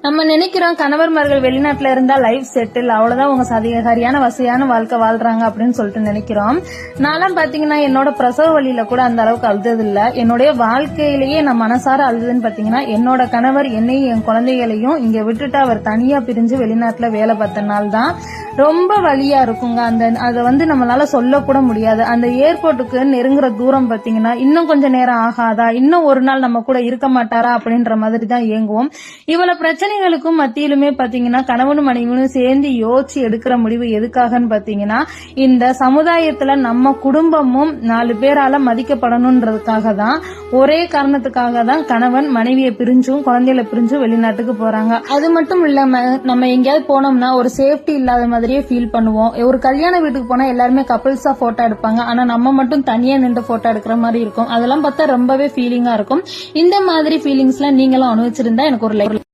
நம்ம நினைக்கிறோம் கணவர்மார்கள் வெளிநாட்டுல இருந்தா லைஃப் செட்டில், அவ்வளவுதான் உங்க சரியான வசதியான வாழ்க்கை வாழ்றாங்க அப்படின்னு சொல்லிட்டு நினைக்கிறோம். நான்லாம் பாத்தீங்கன்னா என்னோட பிரசவ வழியில கூட அந்த அளவுக்கு அழுதது இல்ல. என்னுடைய வாழ்க்கையிலேயே நான் மனசார அழுதுன்னு பாத்தீங்கன்னா என்னோட கணவர் என்னையும் என் குழந்தைகளையும் இங்க விட்டுட்டு அவர் தனியா பிரிஞ்சு வெளிநாட்டுல வேலை பார்த்த நாள் தான். ரொம்ப வலியா இருக்குங்க. அதை நம்மளால சொல்லக்கூட முடியாது. அந்த ஏர்போர்ட்டுக்கு நெருங்குற தூரம் பாத்தீங்கன்னா இன்னும் கொஞ்சம் நேரம் ஆகாதா, இன்னும் ஒரு நாள் நம்ம கூட இருக்க மாட்டாரா அப்படின்ற மாதிரி தான் ஏங்குவோம். இவ்வளவு பிரச்சனைகளுக்கும் மத்தியிலுமே பாத்தீங்கன்னா கணவனும் மனைவியும் சேர்ந்து யோசிச்சு எடுக்கிற முடிவு எதுக்காகன்னு பாத்தீங்கன்னா இந்த சமுதாயத்துல நம்ம குடும்பமும் 4 பேரால மதிக்கப்படணும்ன்றதுக்காக தான், ஒரே காரணத்துக்காக தான் கணவன் மனைவியை பிரிஞ்சும் குழந்தைகளை பிரிஞ்சும் வெளிநாட்டுக்கு போறாங்க. அது மட்டும் இல்லாம நம்ம எங்கேயாவது போனோம்னா ஒரு சேஃப்டி இல்லாத மாதிரியே ஃபீல் பண்ணுவோம். ஒரு கல்யாண வீட்டுக்கு போனா எல்லாருமே கப்பிள்ஸா போட்டோ எடுப்பாங்க, ஆனா நம்ம மட்டும் தனியா நின்று போட்டோ எடுக்கிற மாதிரி இருக்கும். அதெல்லாம் பார்த்தா ரொம்பவே ஃபீலிங்கா இருக்கும். இந்த மாதிரி ஃபீலிங்ஸ் எல்லாம் நீங்களும் அனுபவிச்சிருந்தா எனக்கு ஒரு